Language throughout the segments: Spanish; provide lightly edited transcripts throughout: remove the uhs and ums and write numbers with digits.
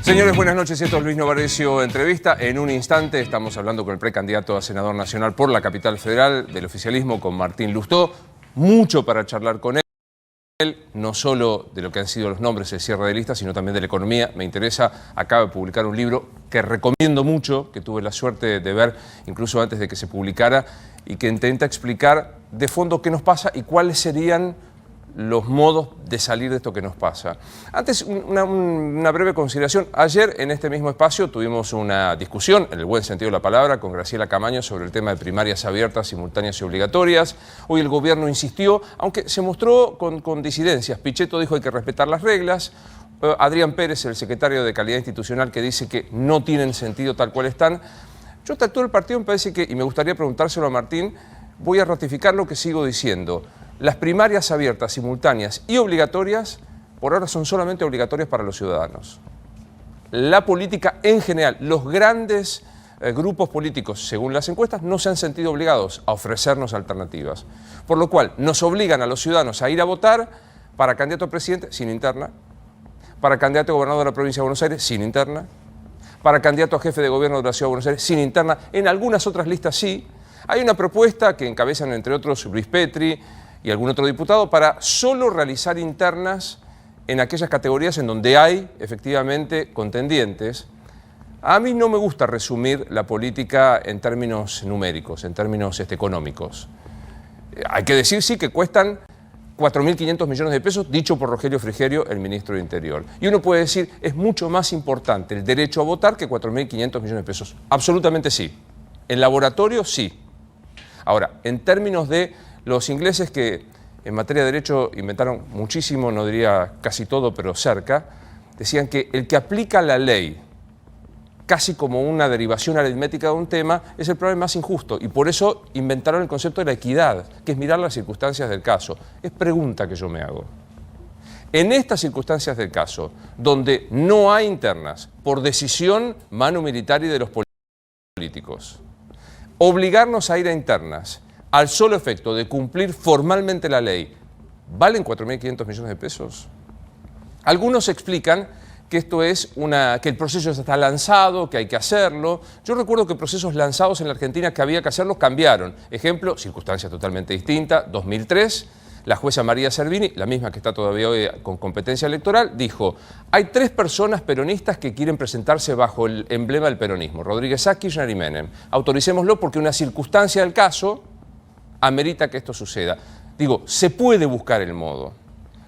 Señores, buenas noches. Esto es Luis Novarecio Entrevista. En un instante estamos hablando con el precandidato a senador nacional por la capital federal del oficialismo, con Martín Lustó. Mucho para charlar con él, no solo de lo que han sido los nombres, el cierre de listas, sino también de la economía. Me interesa, acaba de publicar un libro que recomiendo mucho, que tuve la suerte de ver incluso antes de que se publicara, y que intenta explicar de fondo qué nos pasa y cuáles serían los modos de salir de esto que nos pasa. Antes, una breve consideración. Ayer, en este mismo espacio, tuvimos una discusión, en el buen sentido de la palabra, con Graciela Camaño sobre el tema de primarias abiertas, simultáneas y obligatorias. Hoy el gobierno insistió, aunque se mostró con disidencias. Pichetto dijo que hay que respetar las reglas. Adrián Pérez, el secretario de Calidad Institucional, que dice que no tienen sentido tal cual están. Yo, hasta todo el partido, me parece que, y me gustaría preguntárselo a Martín, voy a ratificar lo que sigo diciendo. Las primarias abiertas, simultáneas y obligatorias, por ahora son solamente obligatorias para los ciudadanos. La política en general, los grandes grupos políticos, según las encuestas, no se han sentido obligados a ofrecernos alternativas. Por lo cual, nos obligan a los ciudadanos a ir a votar para candidato a presidente sin interna, para candidato a gobernador de la provincia de Buenos Aires sin interna, para candidato a jefe de gobierno de la ciudad de Buenos Aires sin interna. En algunas otras listas sí. Hay una propuesta que encabezan, entre otros, Luis Petri y algún otro diputado, para solo realizar internas en aquellas categorías en donde hay, efectivamente, contendientes. A mí no me gusta resumir la política en términos numéricos, en términos económicos. Hay que decir, sí, que cuestan 4.500 millones de pesos, dicho por Rogelio Frigerio, el ministro de Interior. Y uno puede decir, es mucho más importante el derecho a votar que 4.500 millones de pesos. Absolutamente sí. En laboratorio, sí. Ahora, en términos de los ingleses, que en materia de derecho inventaron muchísimo, no diría casi todo, pero cerca, decían que el que aplica la ley casi como una derivación aritmética de un tema es el problema más injusto, y por eso inventaron el concepto de la equidad, que es mirar las circunstancias del caso. Es pregunta que yo me hago. En estas circunstancias del caso, donde no hay internas por decisión manu militari de los políticos, obligarnos a ir a internas al solo efecto de cumplir formalmente la ley, ¿valen 4.500 millones de pesos? Algunos explican que esto es que el proceso ya está lanzado, que hay que hacerlo. Yo recuerdo que procesos lanzados en la Argentina que había que hacerlos cambiaron. Ejemplo, circunstancia totalmente distinta, 2003, la jueza María Servini, la misma que está todavía hoy con competencia electoral, dijo: hay 3 personas peronistas que quieren presentarse bajo el emblema del peronismo, Rodríguez Sá, Kirchner y Menem. Autoricémoslo porque una circunstancia del caso amerita que esto suceda. Digo, se puede buscar el modo.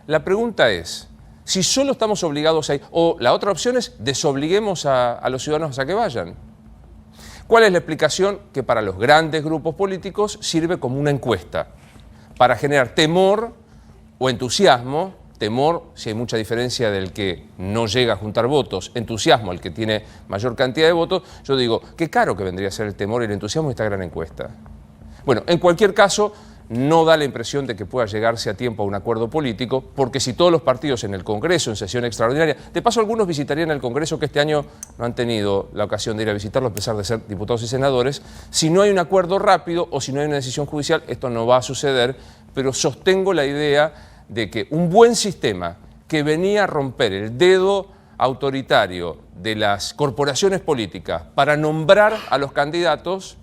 La pregunta es, si solo estamos obligados a ir, o la otra opción es desobliguemos a los ciudadanos a que vayan. ¿Cuál es la explicación? Que para los grandes grupos políticos sirve como una encuesta, para generar temor o entusiasmo. Temor, si hay mucha diferencia del que no llega a juntar votos, entusiasmo, el que tiene mayor cantidad de votos. Yo digo, qué caro que vendría a ser el temor y el entusiasmo de esta gran encuesta. Bueno, en cualquier caso, no da la impresión de que pueda llegarse a tiempo a un acuerdo político, porque si todos los partidos en el Congreso, en sesión extraordinaria, de paso algunos visitarían el Congreso, que este año no han tenido la ocasión de ir a visitarlo a pesar de ser diputados y senadores, si no hay un acuerdo rápido o si no hay una decisión judicial, esto no va a suceder, pero sostengo la idea de que un buen sistema que venía a romper el dedo autoritario de las corporaciones políticas para nombrar a los candidatos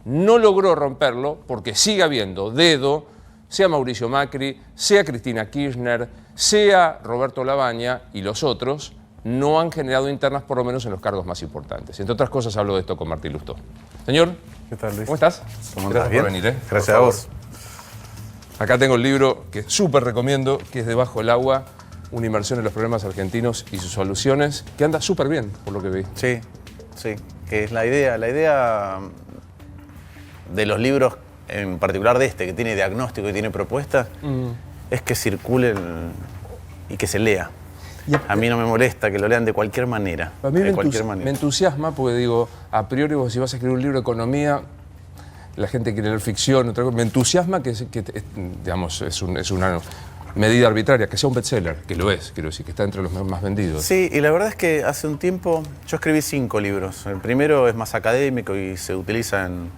no logró romperlo, porque sigue habiendo dedo, sea Mauricio Macri, sea Cristina Kirchner, sea Roberto Lavagna, y los otros no han generado internas, por lo menos en los cargos más importantes. Entre otras cosas, hablo de esto con Martín Lustó. Señor, ¿qué tal, Luis? ¿Cómo estás? ¿Cómo Gracias estás? por venir. Gracias a vos. Acá tengo el libro que súper recomiendo, que es Debajo del agua, una inmersión en los problemas argentinos y sus soluciones, que anda súper bien, por lo que vi. Sí, sí, que es la idea de los libros, en particular de este, que tiene diagnóstico y tiene propuestas, es que circulen y que se lea. A mí no me molesta que lo lean de cualquier manera. A mí me entusiasma, porque digo, a priori vos, si vas a escribir un libro de economía, la gente quiere leer ficción, otra cosa. Me entusiasma que digamos, es una medida arbitraria, que sea un bestseller, que lo es, quiero decir, que está entre los más vendidos. Sí, y la verdad es que hace un tiempo yo escribí 5 libros. El primero es más académico y se utiliza en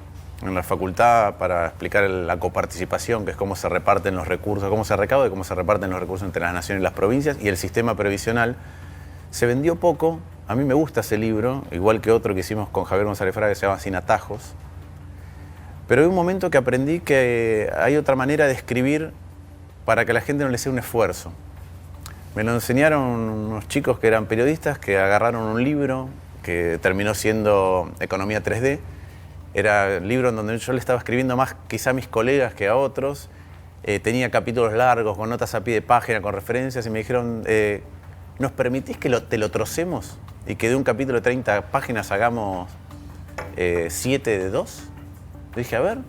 la facultad para explicar la coparticipación, que es cómo se reparten los recursos, cómo se recauda y cómo se reparten los recursos entre las naciones y las provincias, y el sistema previsional. Se vendió poco A mí me gusta ese libro, igual que otro que hicimos con Javier González Fraga que se llama Sin atajos. Pero hay un momento que aprendí que hay otra manera de escribir para que a la gente no le sea un esfuerzo. Me lo enseñaron unos chicos que eran periodistas que agarraron un libro que terminó siendo Economía 3D. Era el libro en donde yo le estaba escribiendo más quizá a mis colegas que a otros. Tenía capítulos largos, con notas a pie de página, con referencias, y me dijeron, ¿nos permitís que te lo trocemos? Y que de un capítulo de 30 páginas hagamos 7 de 2. Dije, a ver,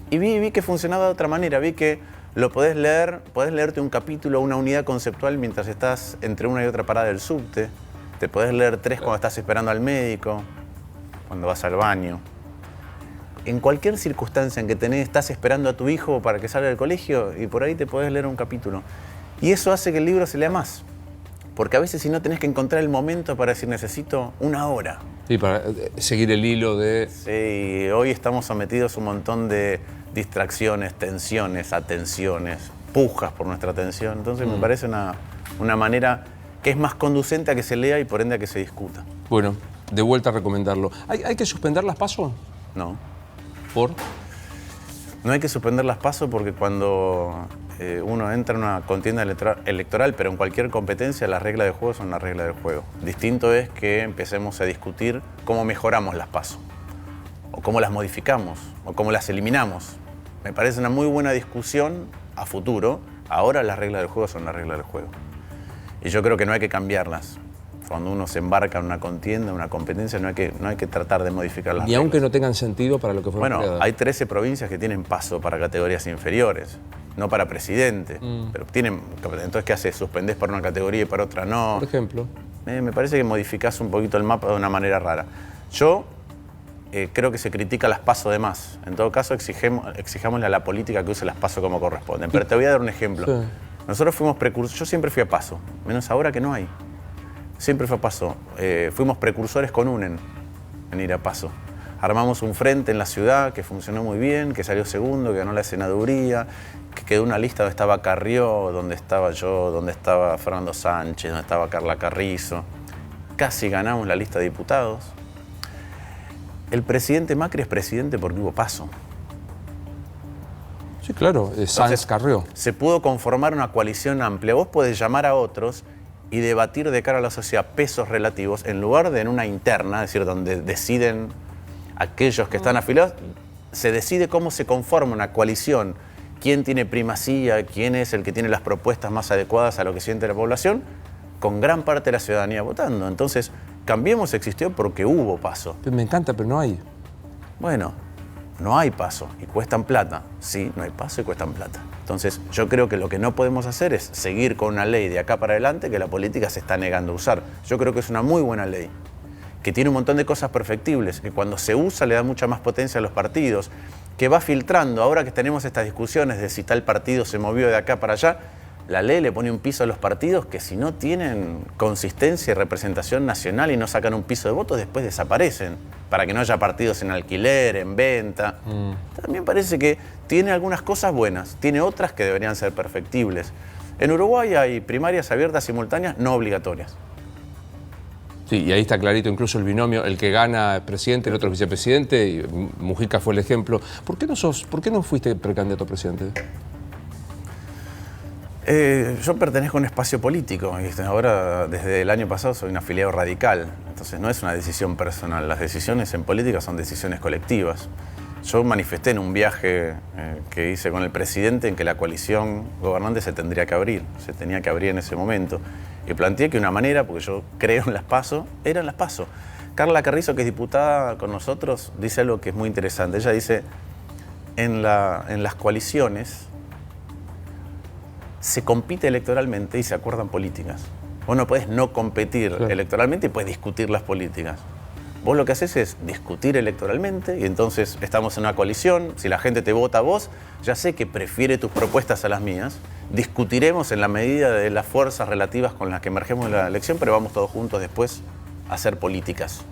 y vi que funcionaba de otra manera, vi que lo podés leerte un capítulo, una unidad conceptual mientras estás entre una y otra parada del subte, te podés leer 3 cuando estás esperando al médico, cuando vas al baño. En cualquier circunstancia en que estás esperando a tu hijo para que salga del colegio y por ahí te podés leer un capítulo. Y eso hace que el libro se lea más, porque a veces si no tenés que encontrar el momento para decir necesito una hora. Sí, para seguir el hilo de... Sí, hoy estamos sometidos a un montón de distracciones, tensiones, atenciones, pujas por nuestra atención. Entonces me parece una manera que es más conducente a que se lea y por ende a que se discuta. Bueno, de vuelta a recomendarlo. ¿Hay que suspender las PASO? No. ¿Por? No hay que suspender las PASO porque cuando uno entra en una contienda electoral, pero en cualquier competencia, las reglas del juego son las reglas del juego. Distinto es que empecemos a discutir cómo mejoramos las PASO, o cómo las modificamos, o cómo las eliminamos. Me parece una muy buena discusión a futuro. Ahora las reglas del juego son las reglas del juego. Y yo creo que no hay que cambiarlas. Cuando uno se embarca en una contienda, en una competencia, no hay que tratar de modificar las reglas. Y aunque no tengan sentido para lo que fueron creadas. Hay 13 provincias que tienen PASO para categorías inferiores, no para presidente. Pero tienen, entonces, ¿qué haces? ¿Suspendés para una categoría y para otra no? Por ejemplo. Me parece que modificás un poquito el mapa de una manera rara. Yo creo que se critica las PASO de más. En todo caso, exijámosle a la política que use las PASO como corresponden. Pero te voy a dar un ejemplo. Sí. Nosotros fuimos precursores, yo siempre fui a PASO, menos ahora que no hay. Siempre fue a PASO. Fuimos precursores con UNEN en ir a PASO. Armamos un frente en la ciudad que funcionó muy bien, que salió segundo, que ganó la senaduría, que quedó una lista donde estaba Carrió, donde estaba yo, donde estaba Fernando Sánchez, donde estaba Carla Carrizo. Casi ganamos la lista de diputados. El presidente Macri es presidente porque hubo PASO. Sí, claro, Sánchez Carrió. Se pudo conformar una coalición amplia. Vos podés llamar a otros y debatir de cara a la sociedad pesos relativos en lugar de en una interna, es decir, donde deciden aquellos que están afiliados, se decide cómo se conforma una coalición, quién tiene primacía, quién es el que tiene las propuestas más adecuadas a lo que siente la población, con gran parte de la ciudadanía votando. Entonces, Cambiemos existió porque hubo PASO. Me encanta, pero no hay. Bueno, no hay PASO y cuestan plata. Sí, no hay PASO y cuestan plata. Entonces, yo creo que lo que no podemos hacer es seguir con una ley de acá para adelante que la política se está negando a usar. Yo creo que es una muy buena ley, que tiene un montón de cosas perfectibles, que cuando se usa le da mucha más potencia a los partidos, que va filtrando. Ahora que tenemos estas discusiones de si tal partido se movió de acá para allá, la ley le pone un piso a los partidos que si no tienen consistencia y representación nacional y no sacan un piso de votos, después desaparecen, para que no haya partidos en alquiler, en venta. También parece que tiene algunas cosas buenas, tiene otras que deberían ser perfectibles. En Uruguay hay primarias abiertas simultáneas no obligatorias. Sí, y ahí está clarito, incluso el binomio, el que gana es presidente, el otro es vicepresidente, y Mujica fue el ejemplo. ¿Por qué no fuiste precandidato a presidente? Yo pertenezco a un espacio político y ahora, desde el año pasado, soy un afiliado radical. Entonces no es una decisión personal, las decisiones en política son decisiones colectivas. Yo manifesté en un viaje que hice con el presidente en que la coalición gobernante se tenía que abrir en ese momento. Y planteé que una manera, porque yo creo en las PASO, eran las PASO. Carla Carrizo, que es diputada con nosotros, dice algo que es muy interesante. Ella dice, en las coaliciones se compite electoralmente y se acuerdan políticas. Vos no podés no competir electoralmente y podés discutir las políticas. Vos lo que haces es discutir electoralmente y entonces estamos en una coalición, si la gente te vota a vos, ya sé que prefiere tus propuestas a las mías, discutiremos en la medida de las fuerzas relativas con las que emergemos en la elección, pero vamos todos juntos después a hacer políticas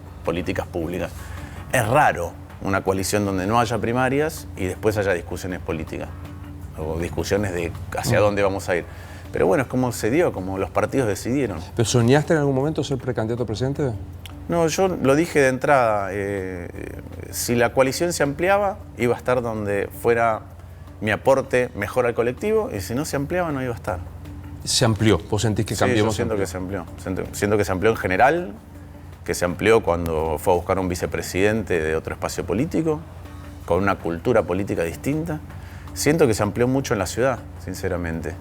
públicas. Es raro una coalición donde no haya primarias y después haya discusiones políticas o discusiones de hacia dónde vamos a ir. Pero bueno, es como se dio, como los partidos decidieron. ¿Pero soñaste en algún momento ser precandidato a presidente? No, yo lo dije de entrada. Si la coalición se ampliaba, iba a estar donde fuera mi aporte mejor al colectivo, y si no se ampliaba, no iba a estar. Se amplió. ¿Vos sentís que cambió? Sí, yo siento que se amplió. Siento que se amplió en general, que se amplió cuando fue a buscar un vicepresidente de otro espacio político, con una cultura política distinta. Siento que se amplió mucho en la ciudad, sinceramente.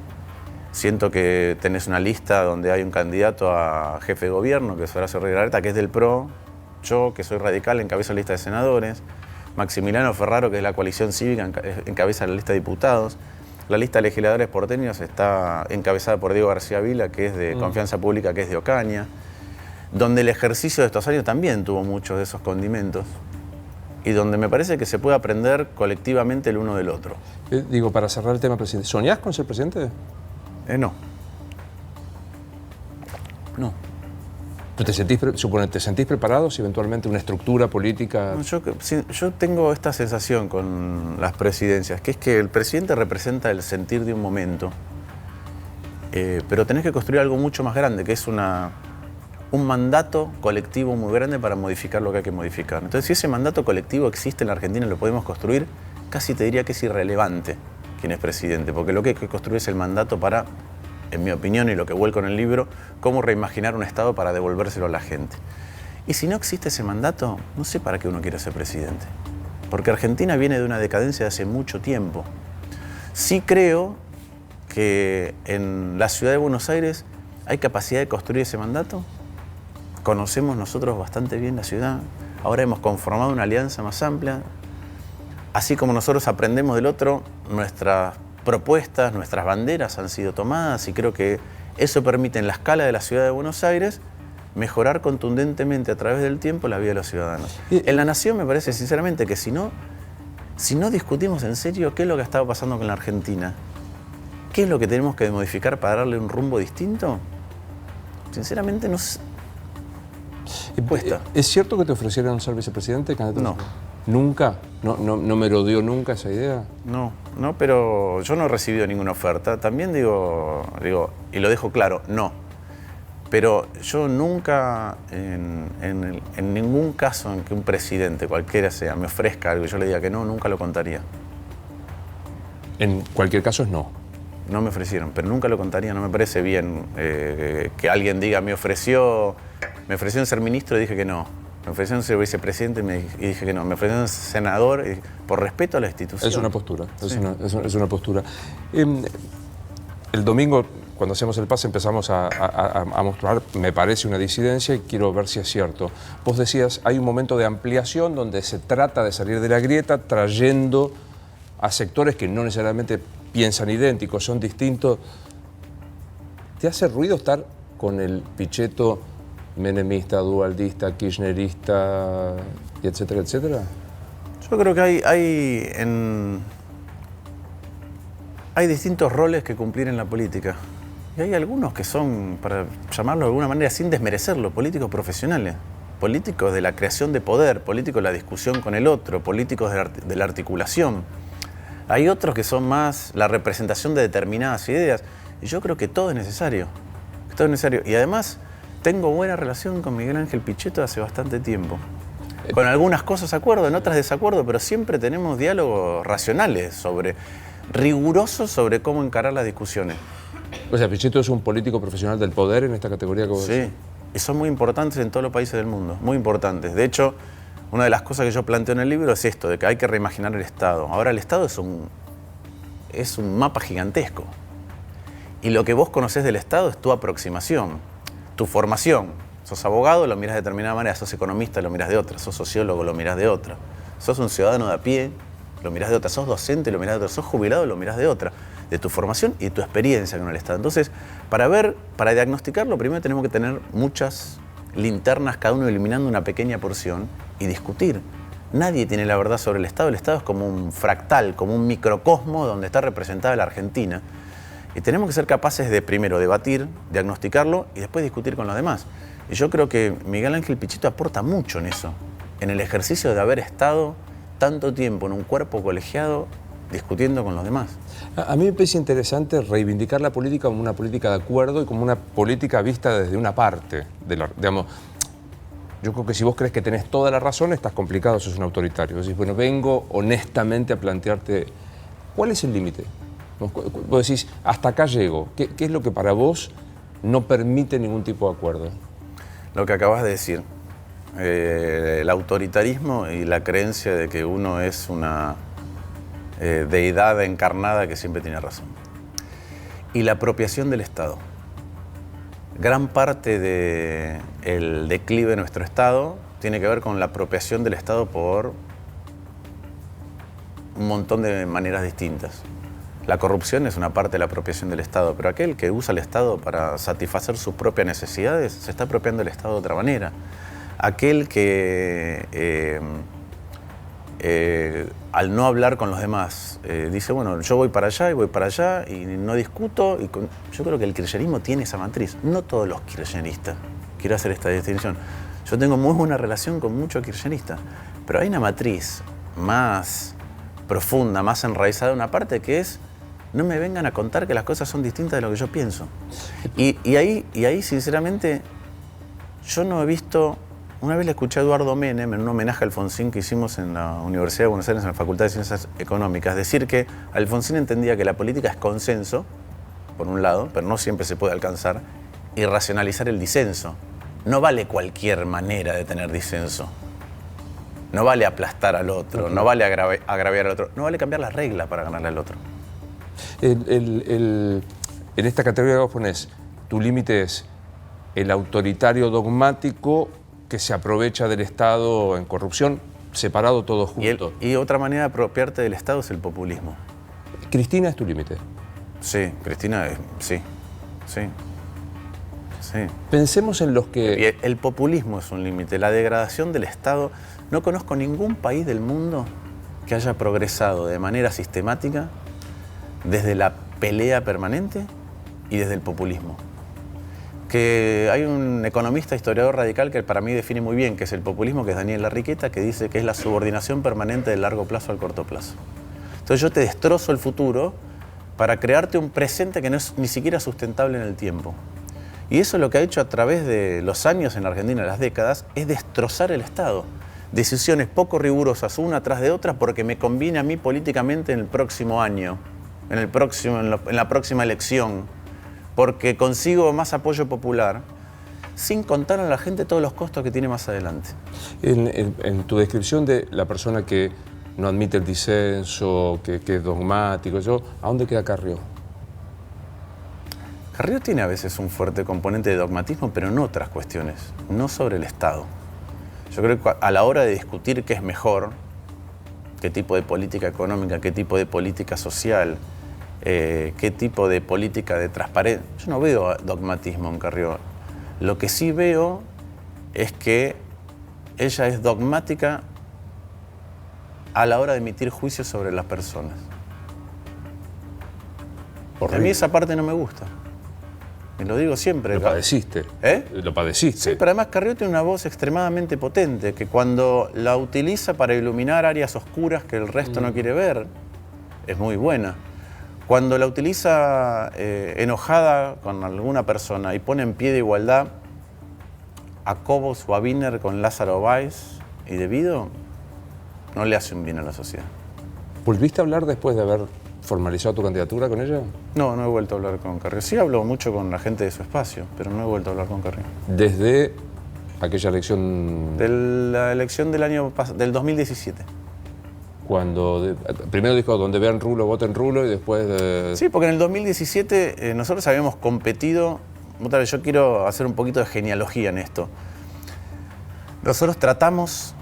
Siento que tenés una lista donde hay un candidato a jefe de gobierno, que es Horacio Rodríguez Larreta, que es del PRO. Yo, que soy radical, encabezo la lista de senadores. Maximiliano Ferraro, que es la coalición cívica, encabeza la lista de diputados. La lista de legisladores porteños está encabezada por Diego García Vila, que es de Confianza Pública, que es de Ocaña. Donde el ejercicio de estos años también tuvo muchos de esos condimentos. Y donde me parece que se puede aprender colectivamente el uno del otro. Digo, para cerrar el tema, presidente, ¿soñás con ser presidente? No. No. ¿Te sentís preparado si eventualmente una estructura política...? No, yo tengo esta sensación con las presidencias, que es que el presidente representa el sentir de un momento, pero tenés que construir algo mucho más grande, que es un mandato colectivo muy grande para modificar lo que hay que modificar. Entonces, si ese mandato colectivo existe en la Argentina y lo podemos construir, casi te diría que es irrelevante quién es presidente, porque lo que hay que construir es el mandato para, en mi opinión, y lo que vuelco en el libro, cómo reimaginar un Estado para devolvérselo a la gente. Y si no existe ese mandato, no sé para qué uno quiere ser presidente. Porque Argentina viene de una decadencia de hace mucho tiempo. Sí creo que en la ciudad de Buenos Aires hay capacidad de construir ese mandato. Conocemos nosotros bastante bien la ciudad. Ahora hemos conformado una alianza más amplia. Así como nosotros aprendemos del otro, nuestras propuestas, nuestras banderas han sido tomadas, y creo que eso permite en la escala de la ciudad de Buenos Aires mejorar contundentemente a través del tiempo la vida de los ciudadanos. En La Nación me parece sinceramente que si no discutimos en serio qué es lo que ha estado pasando con la Argentina, qué es lo que tenemos que modificar para darle un rumbo distinto, sinceramente no sé. ¿Es cierto que te ofrecieron ser vicepresidente, candidato? No. ¿Nunca? ¿No me lo dio nunca esa idea? No, pero yo no he recibido ninguna oferta. También digo, y lo dejo claro, no. Pero yo nunca, en ningún caso en que un presidente, cualquiera sea, me ofrezca algo y yo le diga que no, nunca lo contaría. En cualquier caso es no. No me ofrecieron, pero nunca lo contaría. No me parece bien que alguien diga, me ofrecieron ser ministro y dije que no. Me ofrecieron ser vicepresidente y dije que no. Me ofrecieron ser senador por respeto a la institución. Es una postura, sí. es una postura. El domingo, cuando hacemos el pase, empezamos a mostrar, me parece, una disidencia, y quiero ver si es cierto. Vos decías, hay un momento de ampliación donde se trata de salir de la grieta trayendo a sectores que no necesariamente piensan idénticos, son distintos. ¿Te hace ruido estar con el Pichetto menemista, dualdista, kirchnerista, y etcétera, etcétera? Yo creo que hay distintos roles que cumplir en la política. Y hay algunos que son, para llamarlo de alguna manera, sin desmerecerlo, políticos profesionales. Políticos de la creación de poder, políticos de la discusión con el otro, políticos de la articulación. Hay otros que son más la representación de determinadas ideas. Y yo creo que todo es necesario. Todo es necesario. Y además, tengo buena relación con Miguel Ángel Pichetto hace bastante tiempo. Con algunas cosas acuerdo, en otras desacuerdo, pero siempre tenemos diálogos racionales, rigurosos sobre cómo encarar las discusiones. O sea, Pichetto es un político profesional del poder en esta categoría que vos decís. Sí, y son muy importantes en todos los países del mundo, muy importantes. De hecho, una de las cosas que yo planteo en el libro es esto, de que hay que reimaginar el Estado. Ahora el Estado es un mapa gigantesco. Y lo que vos conocés del Estado es tu aproximación, tu formación. Sos abogado, lo mirás de determinada manera, sos economista, lo mirás de otra, sos sociólogo, lo mirás de otra. Sos un ciudadano de a pie, lo mirás de otra, sos docente, lo mirás de otra, sos jubilado, lo mirás de otra. De tu formación y tu experiencia con el Estado. Entonces, para diagnosticarlo, primero tenemos que tener muchas linternas, cada uno eliminando una pequeña porción, y discutir. Nadie tiene la verdad sobre el Estado. El Estado es como un fractal, como un microcosmo donde está representada la Argentina. Y tenemos que ser capaces de primero debatir, diagnosticarlo y después discutir con los demás. Y yo creo que Miguel Ángel Pichetto aporta mucho en eso, en el ejercicio de haber estado tanto tiempo en un cuerpo colegiado discutiendo con los demás. A mí me parece interesante reivindicar la política como una política de acuerdo y como una política vista desde una parte, digamos, Yo creo que si vos crees que tenés toda la razón, estás complicado, sos un autoritario. Decís, bueno, vengo honestamente a plantearte, ¿cuál es el límite? Vos decís, hasta acá llego. ¿Qué es lo que para vos no permite ningún tipo de acuerdo? Lo que acabas de decir, el autoritarismo y la creencia de que uno es una deidad encarnada que siempre tiene razón. Y la apropiación del Estado. Gran parte del declive de nuestro Estado tiene que ver con la apropiación del Estado por un montón de maneras distintas. La corrupción es una parte de la apropiación del Estado, pero aquel que usa el Estado para satisfacer sus propias necesidades se está apropiando del Estado de otra manera. Aquel que al no hablar con los demás dice, bueno, yo voy para allá y no discuto. Yo creo que el kirchnerismo tiene esa matriz. No todos los kirchneristas, quiero hacer esta distinción. Yo tengo muy buena relación con muchos kirchneristas, pero hay una matriz más profunda, más enraizada, una parte que es, no me vengan a contar que las cosas son distintas de lo que yo pienso. Y ahí, sinceramente, yo no he visto. Una vez le escuché a Eduardo Menem en un homenaje a Alfonsín que hicimos en la Universidad de Buenos Aires, en la Facultad de Ciencias Económicas, decir que Alfonsín entendía que la política es consenso, por un lado, pero no siempre se puede alcanzar, y racionalizar el disenso. No vale cualquier manera de tener disenso. No vale aplastar al otro, no vale agraviar al otro, no vale cambiar las reglas para ganarle al otro. En esta categoría que vos ponés, tu límite es el autoritario dogmático que se aprovecha del Estado en corrupción, separado todo junto. Y otra manera de apropiarte del Estado es el populismo. ¿Cristina es tu límite? Sí, Cristina, sí. Pensemos en los que... Y el populismo es un límite, la degradación del Estado. No conozco ningún país del mundo que haya progresado de manera sistemática desde la pelea permanente y desde el populismo. Que hay un economista, historiador radical que para mí define muy bien qué es el populismo, que es Daniel Larriqueta, que dice que es la subordinación permanente del largo plazo al corto plazo. Entonces yo te destrozo el futuro para crearte un presente que no es ni siquiera sustentable en el tiempo. Y eso lo que ha hecho a través de los años en la Argentina, las décadas, es destrozar el Estado. Decisiones poco rigurosas una tras de otra porque me conviene a mí políticamente en el próximo año, en la próxima elección, porque consigo más apoyo popular, sin contar a la gente todos los costos que tiene más adelante. En tu descripción de la persona que no admite el disenso, que es dogmático, ¿a dónde queda Carrió? Carrió tiene a veces un fuerte componente de dogmatismo, pero en otras cuestiones, no sobre el Estado. Yo creo que a la hora de discutir qué es mejor, qué tipo de política económica, qué tipo de política social, qué tipo de política de transparencia, yo no veo dogmatismo en Carrió. Lo que sí veo es que ella es dogmática a la hora de emitir juicios sobre las personas. A mí esa parte no me gusta. Y lo digo siempre. Lo padeciste. Lo padeciste. Sí, pero además Carrió tiene una voz extremadamente potente, que cuando la utiliza para iluminar áreas oscuras que el resto no quiere ver, es muy buena. Cuando la utiliza enojada con alguna persona y pone en pie de igualdad a Cobos o a Wiener con Lázaro Báez y De Vido, no le hace un bien a la sociedad. ¿Volviste a hablar después de haber formalizado tu candidatura con ella? No, no he vuelto a hablar con Carrió. Sí hablo mucho con la gente de su espacio, pero no he vuelto a hablar con Carrió. ¿Desde aquella elección? De la elección del 2017. Cuando primero dijo, donde vean Rulo, voten Rulo, y después... Sí, porque en el 2017 nosotros habíamos competido, otra vez yo quiero hacer un poquito de genealogía en esto. Nosotros tratamos,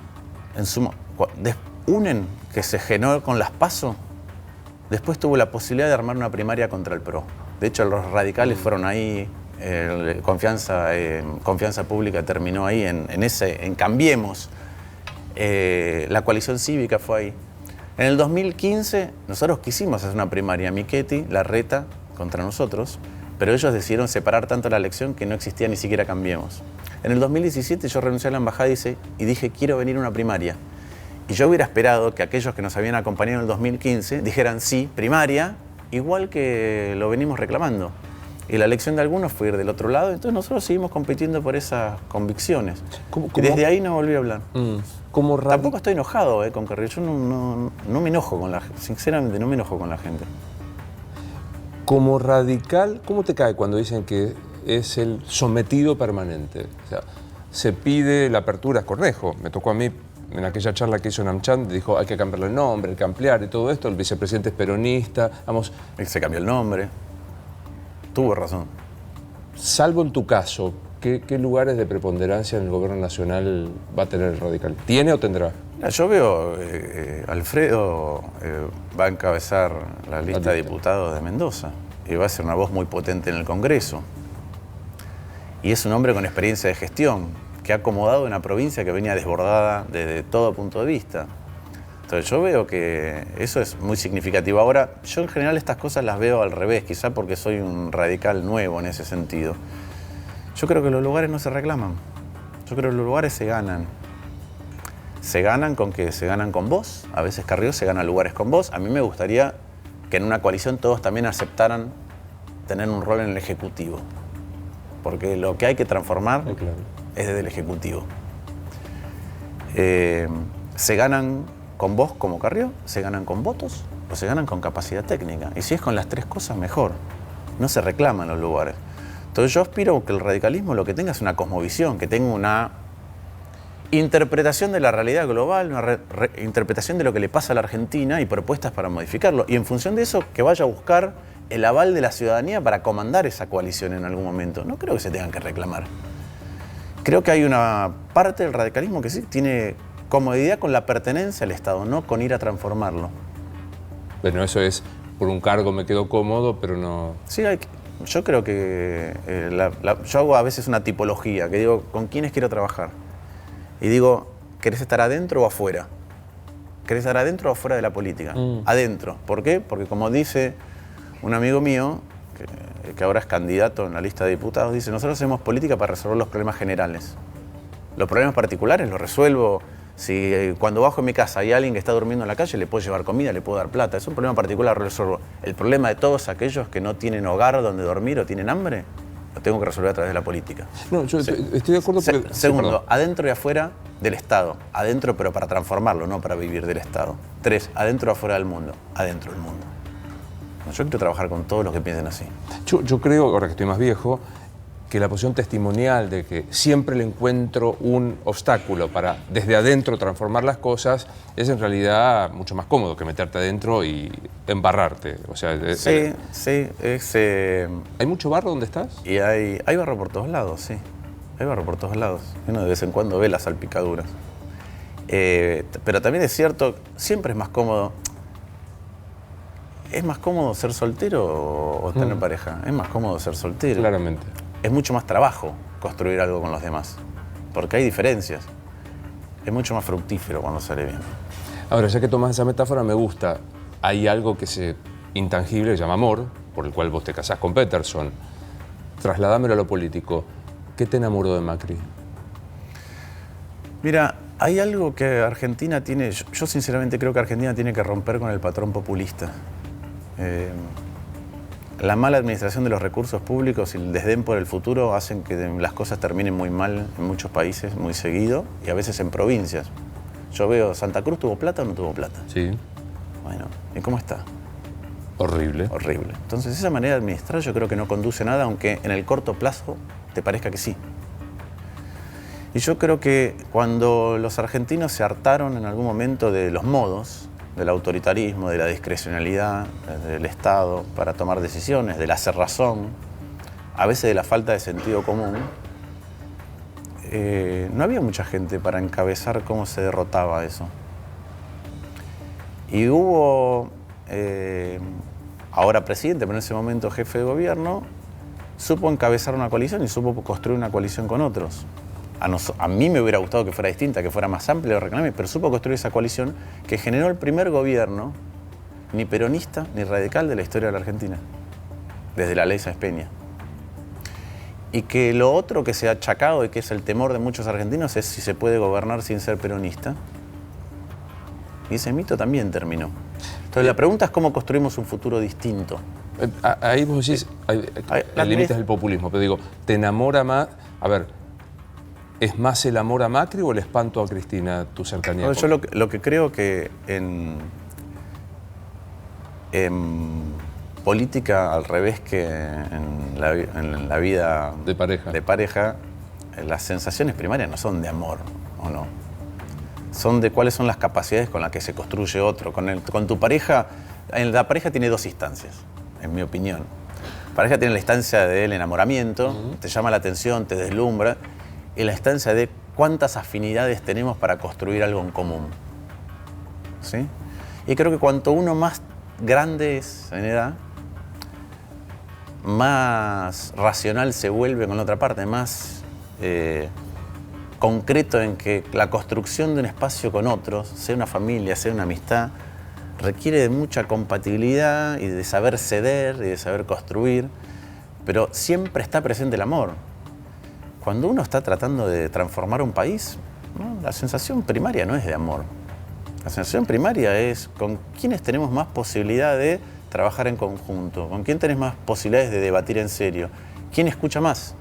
UNEN, que se generó con las PASO, después tuvo la posibilidad de armar una primaria contra el PRO. De hecho, los radicales fueron ahí, Confianza Pública terminó ahí, en Cambiemos. La coalición cívica fue ahí. En el 2015 nosotros quisimos hacer una primaria, Michetti, Larreta contra nosotros, pero ellos decidieron separar tanto la elección que no existía ni siquiera Cambiemos. En el 2017 yo renuncié a la embajada y dije, quiero venir a una primaria. Y yo hubiera esperado que aquellos que nos habían acompañado en el 2015 dijeran sí, primaria, igual que lo venimos reclamando. Y la elección de algunos fue ir del otro lado, entonces nosotros seguimos compitiendo por esas convicciones. Y desde ahí no volví a hablar. Tampoco estoy enojado con Carrillo, yo no me enojo con la gente, sinceramente no me enojo con la gente. Como radical, ¿cómo te cae cuando dicen que es el sometido permanente? O sea, se pide la apertura a Cornejo. Me tocó a mí, en aquella charla que hizo Namchan, dijo hay que cambiarle el nombre, hay que ampliar y todo esto. El vicepresidente es peronista. Vamos. Se cambió el nombre. Tuvo razón. Salvo en tu caso, ¿qué lugares de preponderancia en el gobierno nacional va a tener el radical? ¿Tiene o tendrá? Yo veo, Alfredo va a encabezar la lista de diputados de Mendoza y va a ser una voz muy potente en el Congreso. Y es un hombre con experiencia de gestión, que ha acomodado una provincia que venía desbordada desde todo punto de vista. Entonces yo veo que eso es muy significativo. Ahora, yo en general estas cosas las veo al revés, quizá porque soy un radical nuevo en ese sentido. Yo creo que los lugares no se reclaman. Yo creo que los lugares se ganan. Se ganan con que se ganan con vos. A veces Carrió se gana lugares con vos. A mí me gustaría que en una coalición todos también aceptaran tener un rol en el Ejecutivo. Porque lo que hay que transformar es desde el Ejecutivo. Se ganan con vos como Carrió, se ganan con votos o se ganan con capacidad técnica. Y si es con las tres cosas, mejor. No se reclaman los lugares. Entonces yo aspiro que el radicalismo lo que tenga es una cosmovisión, que tenga una interpretación de la realidad global, una interpretación de lo que le pasa a la Argentina y propuestas para modificarlo. Y en función de eso, que vaya a buscar el aval de la ciudadanía para comandar esa coalición en algún momento. No creo que se tengan que reclamar. Creo que hay una parte del radicalismo que sí tiene comodidad con la pertenencia al Estado, no con ir a transformarlo. Bueno, eso es, por un cargo me quedo cómodo, pero no... Sí, yo creo que yo hago a veces una tipología, que digo, ¿con quiénes quiero trabajar? Y digo, ¿querés estar adentro o afuera? ¿Querés estar adentro o afuera de la política? Adentro. ¿Por qué? Porque como dice un amigo mío, que ahora es candidato en la lista de diputados, dice, nosotros hacemos política para resolver los problemas generales. Los problemas particulares los resuelvo. Si cuando bajo en mi casa hay alguien que está durmiendo en la calle, le puedo llevar comida, le puedo dar plata. Es un problema particular, lo resuelvo. El problema de todos aquellos que no tienen hogar donde dormir o tienen hambre, lo tengo que resolver a través de la política. No, yo estoy de acuerdo. Segundo, adentro y afuera del Estado. Adentro, pero para transformarlo, no para vivir del Estado. 3, adentro o afuera del mundo. Adentro del mundo. Yo quiero trabajar con todos los que piensen así. Yo creo, ahora que estoy más viejo, que la posición testimonial de que siempre le encuentro un obstáculo para desde adentro transformar las cosas es en realidad mucho más cómodo que meterte adentro y embarrarte. O sea, sí. ¿Hay mucho barro donde estás? Y hay barro por todos lados, sí. Hay barro por todos lados. Uno de vez en cuando ve las salpicaduras. Pero también es cierto, siempre es más cómodo. ¿Es más cómodo ser soltero o tener pareja? Es más cómodo ser soltero. Claramente. Es mucho más trabajo construir algo con los demás, porque hay diferencias. Es mucho más fructífero cuando sale bien. Ahora, ya que tomas esa metáfora, me gusta. Hay algo que es intangible, que se llama amor, por el cual vos te casás con Peterson. Trasladámelo a lo político. ¿Qué te enamoró de Macri? Mira, hay algo que Argentina tiene... Yo sinceramente creo que Argentina tiene que romper con el patrón populista. La mala administración de los recursos públicos y el desdén por el futuro hacen que las cosas terminen muy mal en muchos países, muy seguido, y a veces en provincias. Yo veo, ¿Santa Cruz tuvo plata o no tuvo plata? Sí. Bueno, ¿y cómo está? Horrible. Horrible. Entonces esa manera de administrar yo creo que no conduce a nada, aunque en el corto plazo te parezca que sí. Y yo creo que cuando los argentinos se hartaron en algún momento de los modos, del autoritarismo, de la discrecionalidad del Estado para tomar decisiones, de la cerrazón, a veces de la falta de sentido común, no había mucha gente para encabezar cómo se derrotaba eso. Y hubo, ahora presidente, pero en ese momento jefe de gobierno, supo encabezar una coalición y supo construir una coalición con otros. A mí me hubiera gustado que fuera distinta, que fuera más amplia, lo reclamé, pero supo construir esa coalición que generó el primer gobierno ni peronista ni radical de la historia de la Argentina, desde la ley Sáenz Peña. Y que lo otro que se ha achacado y que es el temor de muchos argentinos es si se puede gobernar sin ser peronista. Y ese mito también terminó. Entonces la pregunta es cómo construimos un futuro distinto. Ahí vos decís, el límite es el populismo, pero digo, ¿te enamora más? A ver, ¿es más el amor a Macri o el espanto a Cristina, tu cercanía? No, yo lo que creo que en política, al revés que en la vida de pareja, las sensaciones primarias no son de amor, ¿o no? Son de cuáles son las capacidades con las que se construye otro. Con tu pareja, la pareja tiene dos instancias, en mi opinión. La pareja tiene la instancia del enamoramiento, te llama la atención, te deslumbra, y la instancia de cuántas afinidades tenemos para construir algo en común. ¿Sí? Y creo que cuanto uno más grande es en edad, más racional se vuelve con la otra parte, más concreto en que la construcción de un espacio con otros, sea una familia, sea una amistad, requiere de mucha compatibilidad y de saber ceder y de saber construir, pero siempre está presente el amor. Cuando uno está tratando de transformar un país, ¿no? La sensación primaria no es de amor. La sensación primaria es con quiénes tenemos más posibilidad de trabajar en conjunto, con quién tenés más posibilidades de debatir en serio, quién escucha más.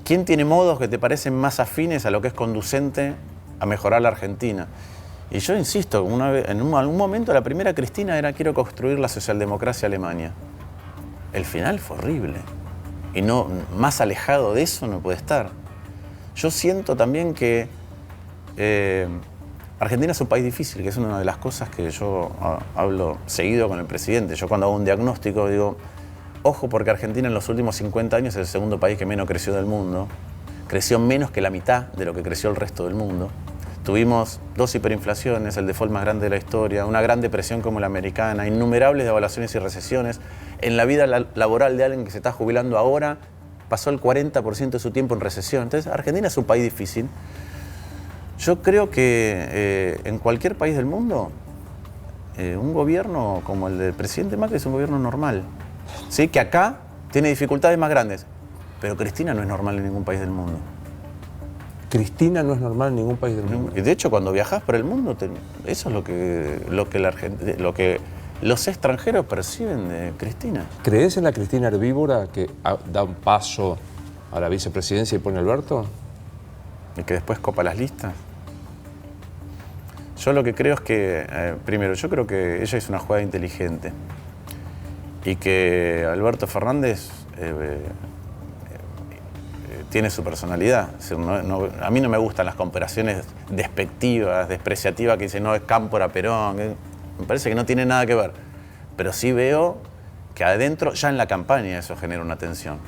¿Quién tiene modos que te parecen más afines a lo que es conducente a mejorar la Argentina? Y yo insisto, en algún momento la primera Cristina era quiero construir la socialdemocracia Alemania. El final fue horrible. Y no, más alejado de eso no puede estar. Yo siento también que Argentina es un país difícil, que es una de las cosas que yo hablo seguido con el presidente. Yo cuando hago un diagnóstico digo, ojo, porque Argentina en los últimos 50 años es el segundo país que menos creció del mundo. Creció menos que la mitad de lo que creció el resto del mundo. Tuvimos 2 hiperinflaciones, el default más grande de la historia, una gran depresión como la americana, innumerables devaluaciones y recesiones. En la vida laboral de alguien que se está jubilando ahora, pasó el 40% de su tiempo en recesión. Entonces, Argentina es un país difícil. Yo creo que en cualquier país del mundo, un gobierno como el del presidente Macri es un gobierno normal. ¿Sí? Que acá tiene dificultades más grandes, pero Cristina no es normal en ningún país del mundo. Cristina no es normal en ningún país del mundo. Y de hecho, cuando viajás por el mundo, eso es lo que los extranjeros perciben de Cristina. ¿Crees en la Cristina herbívora que da un paso a la vicepresidencia y pone a Alberto? Y que después copa las listas. Yo lo que creo es que, primero, yo creo que ella hizo una jugada inteligente y que Alberto Fernández tiene su personalidad. Es decir, a mí no me gustan las comparaciones despectivas, despreciativas, que dicen, no, es Cámpora, Perón. Me parece que no tiene nada que ver. Pero sí veo que adentro, ya en la campaña, eso genera una tensión.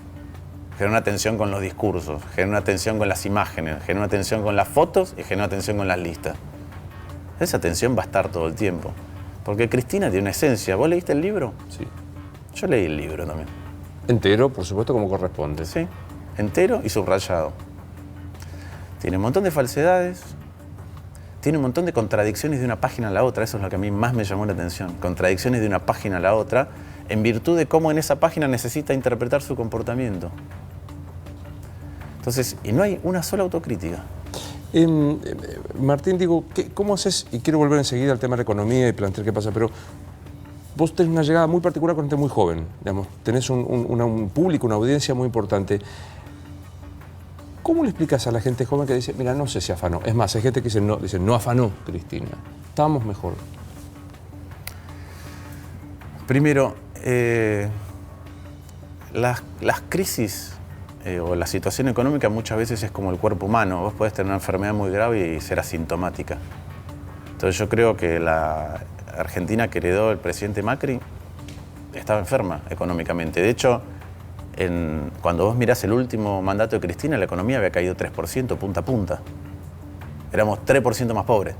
Genera una tensión con los discursos, genera una tensión con las imágenes, genera una tensión con las fotos y genera una tensión con las listas. Esa tensión va a estar todo el tiempo. Porque Cristina tiene una esencia. ¿Vos leíste el libro? Sí. Yo leí el libro también. Entero, por supuesto, como corresponde. Sí, entero y subrayado. Tiene un montón de falsedades, tiene un montón de contradicciones de una página a la otra. Eso es lo que a mí más me llamó la atención. Contradicciones de una página a la otra, en virtud de cómo en esa página necesita interpretar su comportamiento. Entonces, y no hay una sola autocrítica. Martín, digo, ¿cómo haces? Y quiero volver enseguida al tema de la economía y plantear qué pasa, pero vos tenés una llegada muy particular con gente muy joven, digamos, tenés un público, una audiencia muy importante. ¿Cómo le explicas a la gente joven que dice, mira, no sé si afanó? Es más, hay gente que dice, no afanó, Cristina, estábamos mejor. Primero, las crisis o la situación económica muchas veces es como el cuerpo humano. Vos podés tener una enfermedad muy grave y ser asintomática. Entonces yo creo que la Argentina que heredó el presidente Macri estaba enferma económicamente. De hecho, cuando vos mirás el último mandato de Cristina, la economía había caído 3% punta a punta. Éramos 3% más pobres,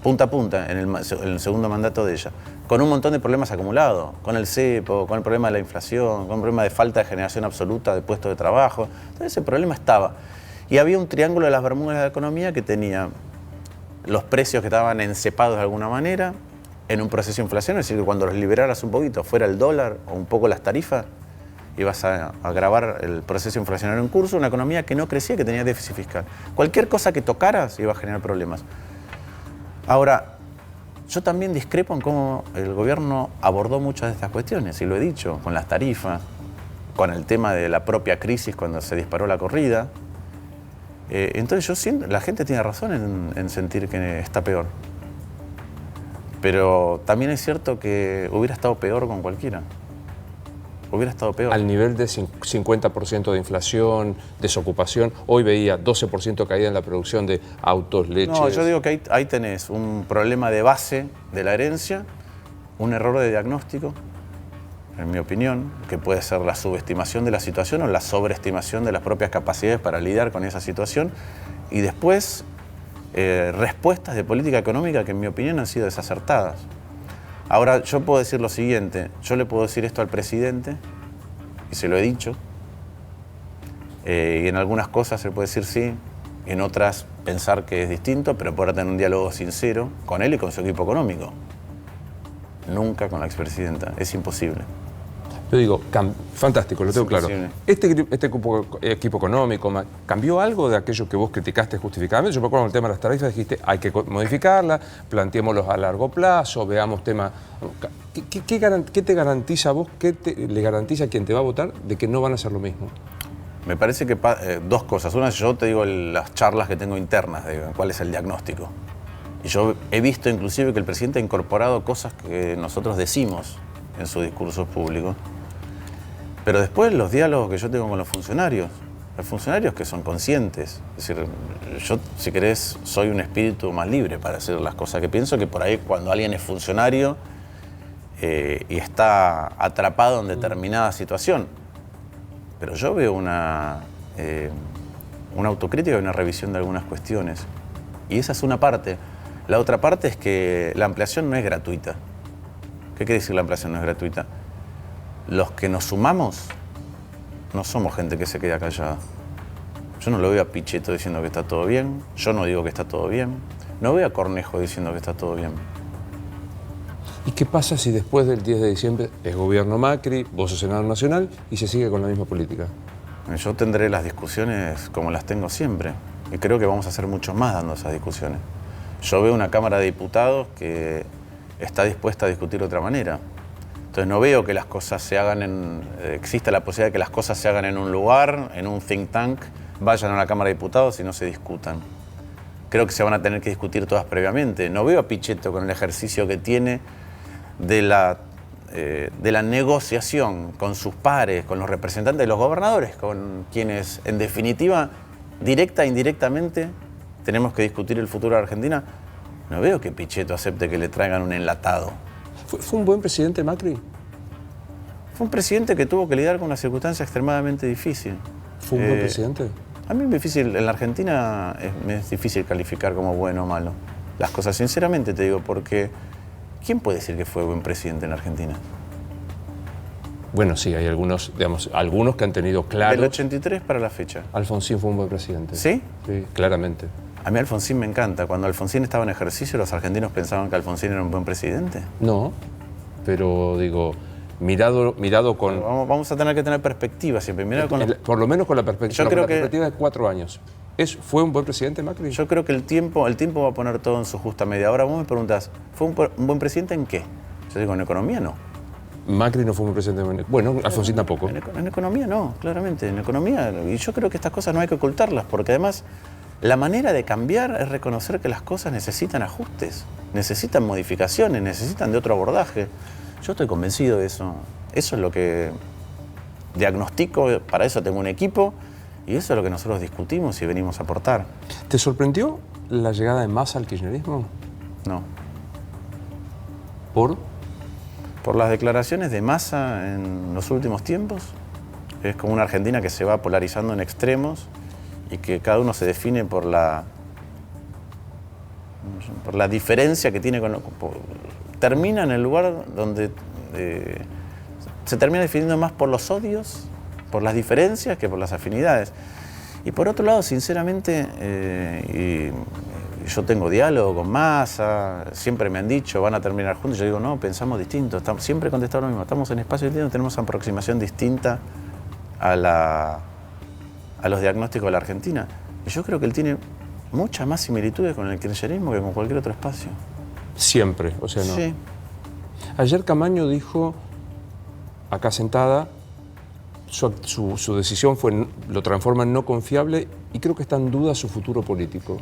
punta a punta, en el segundo mandato de ella. Con un montón de problemas acumulados, con el cepo, con el problema de la inflación, con el problema de falta de generación absoluta de puestos de trabajo. Entonces ese problema estaba. Y había un triángulo de las Bermudas de la economía que tenía los precios que estaban encepados de alguna manera en un proceso de inflación, es decir, que cuando los liberaras un poquito, fuera el dólar o un poco las tarifas, ibas a agravar el proceso inflacionario en curso, una economía que no crecía, que tenía déficit fiscal. Cualquier cosa que tocaras iba a generar problemas. Ahora, Yo también discrepo en cómo el gobierno abordó muchas de estas cuestiones, y lo he dicho, con las tarifas, con el tema de la propia crisis cuando se disparó la corrida. Entonces yo siento, la gente tiene razón en sentir que está peor. Pero también es cierto que hubiera estado peor con cualquiera. Hubiera estado peor. Al nivel de 50% de inflación, desocupación, hoy veía 12% caída en la producción de autos, leches. No, yo digo que ahí tenés un problema de base de la herencia, un error de diagnóstico, en mi opinión, que puede ser la subestimación de la situación o la sobreestimación de las propias capacidades para lidiar con esa situación, y después respuestas de política económica que en mi opinión han sido desacertadas. Ahora, yo puedo decir lo siguiente, yo le puedo decir esto al presidente, y se lo he dicho, y en algunas cosas se puede decir sí, en otras pensar que es distinto, pero poder tener un diálogo sincero con él y con su equipo económico. Nunca con la expresidenta, es imposible. Yo digo, fantástico, lo tengo claro. Este equipo económico, ¿cambió algo de aquello que vos criticaste justificadamente? Yo me acuerdo con el tema de las tarifas, dijiste, hay que modificarla, planteémoslos a largo plazo, veamos temas... ¿Qué te garantiza a vos, le garantiza a quien te va a votar de que no van a hacer lo mismo? Me parece que dos cosas. Una, yo te digo las charlas que tengo internas de cuál es el diagnóstico. Y yo he visto inclusive que el presidente ha incorporado cosas que nosotros decimos en sus discursos públicos. Pero después los diálogos que yo tengo con los funcionarios que son conscientes. Es decir, yo, si querés, soy un espíritu más libre para hacer las cosas que pienso, que por ahí cuando alguien es funcionario y está atrapado en determinada situación. Pero yo veo una autocrítica y una revisión de algunas cuestiones. Y esa es una parte. La otra parte es que la ampliación no es gratuita. ¿Qué quiere decir la ampliación no es gratuita? Los que nos sumamos no somos gente que se queda callada. Yo no lo veo a Pichetto diciendo que está todo bien, yo no digo que está todo bien, no veo a Cornejo diciendo que está todo bien. ¿Y qué pasa si después del 10 de diciembre es gobierno Macri, vos sos senador nacional y se sigue con la misma política? Yo tendré las discusiones como las tengo siempre y creo que vamos a hacer mucho más dando esas discusiones. Yo veo una Cámara de Diputados que está dispuesta a discutir de otra manera. Entonces no veo que las cosas se hagan exista la posibilidad de que las cosas se hagan en un lugar, en un think tank, vayan a la Cámara de Diputados y no se discutan. Creo que se van a tener que discutir todas previamente. No veo a Pichetto con el ejercicio que tiene de la negociación con sus pares, con los representantes de los gobernadores, con quienes, en definitiva, directa e indirectamente, tenemos que discutir el futuro de Argentina. No veo que Pichetto acepte que le traigan un enlatado. ¿Fue un buen presidente Macri? Fue un presidente que tuvo que lidiar con una circunstancia extremadamente difícil. ¿Fue un buen presidente? A mí es difícil, en la Argentina es difícil calificar como bueno o malo las cosas, sinceramente te digo, porque ¿quién puede decir que fue buen presidente en la Argentina? Bueno, sí, hay algunos, digamos, algunos que han tenido claro... Del 83 para la fecha. Alfonsín fue un buen presidente. ¿Sí? Sí, claramente. A mí Alfonsín me encanta. Cuando Alfonsín estaba en ejercicio, ¿los argentinos pensaban que Alfonsín era un buen presidente? No, pero digo, mirado con... Vamos a tener que tener perspectiva siempre. Por lo menos con la perspectiva, perspectiva de 4 años. ¿Fue un buen presidente Macri? Yo creo que el tiempo va a poner todo en su justa medida. Ahora vos me preguntás, ¿fue un buen presidente en qué? Yo digo, en economía no. Macri no fue un presidente... Bueno, Alfonsín tampoco. En economía no, claramente. En economía, y yo creo que estas cosas no hay que ocultarlas, porque además la manera de cambiar es reconocer que las cosas necesitan ajustes, necesitan modificaciones, necesitan de otro abordaje. Yo estoy convencido de eso. Eso es lo que diagnostico, para eso tengo un equipo, y eso es lo que nosotros discutimos y venimos a aportar. ¿Te sorprendió la llegada de Massa al kirchnerismo? No. ¿Por? Por las declaraciones de Massa en los últimos tiempos. Es como una Argentina que se va polarizando en extremos y que cada uno se define por la diferencia que tiene termina en el lugar donde se termina definiendo más por los odios, por las diferencias, que por las afinidades. Y por otro lado, sinceramente, yo tengo diálogo con Massa, siempre me han dicho, van a terminar juntos. Yo digo, no, pensamos distinto. Siempre he contestado lo mismo, estamos en espacios distintos, tenemos una aproximación distinta a los diagnósticos de la Argentina. Y yo creo que él tiene muchas más similitudes con el kirchnerismo que con cualquier otro espacio. Siempre, o sea, no. Sí. Ayer Camaño dijo, acá sentada, su decisión lo transforma en no confiable y creo que está en duda su futuro político.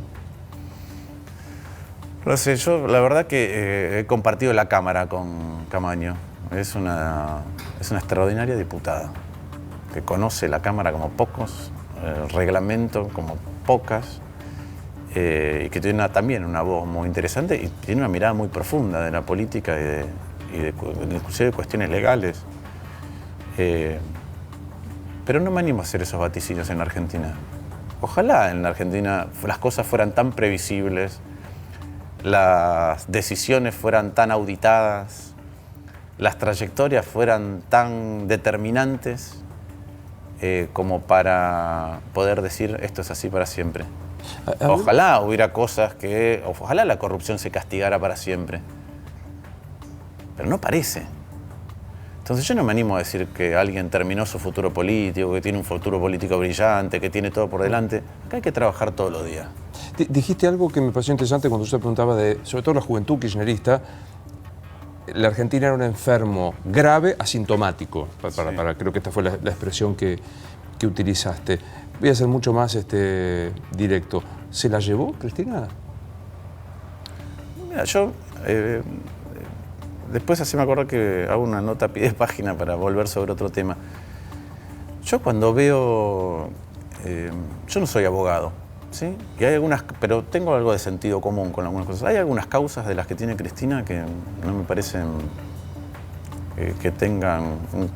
No sé, yo la verdad que he compartido la Cámara con Camaño. Es una extraordinaria diputada, que conoce la Cámara como pocos, el reglamento como pocas, y que tiene también una voz muy interesante y tiene una mirada muy profunda de la política inclusive de cuestiones legales. Pero no me animo a hacer esos vaticinios en Argentina. Ojalá en la Argentina las cosas fueran tan previsibles, las decisiones fueran tan auditadas, las trayectorias fueran tan determinantes como para poder decir esto es así para siempre. Ojalá hubiera cosas ojalá la corrupción se castigara para siempre. Pero no parece. Entonces yo no me animo a decir que alguien terminó su futuro político, que tiene un futuro político brillante, que tiene todo por delante. Acá hay que trabajar todos los días. Dijiste algo que me pareció interesante cuando usted preguntaba sobre todo la juventud kirchnerista. La Argentina era un enfermo grave, asintomático. Creo que esta fue la expresión que utilizaste. Voy a ser mucho más directo. ¿Se la llevó, Cristina? Mira, yo después así me acuerdo que hago una nota a pie de página para volver sobre otro tema. Yo cuando veo... yo no soy abogado, ¿sí? Y hay algunas, pero tengo algo de sentido común con algunas cosas. Hay algunas causas de las que tiene Cristina que no me parecen que tengan un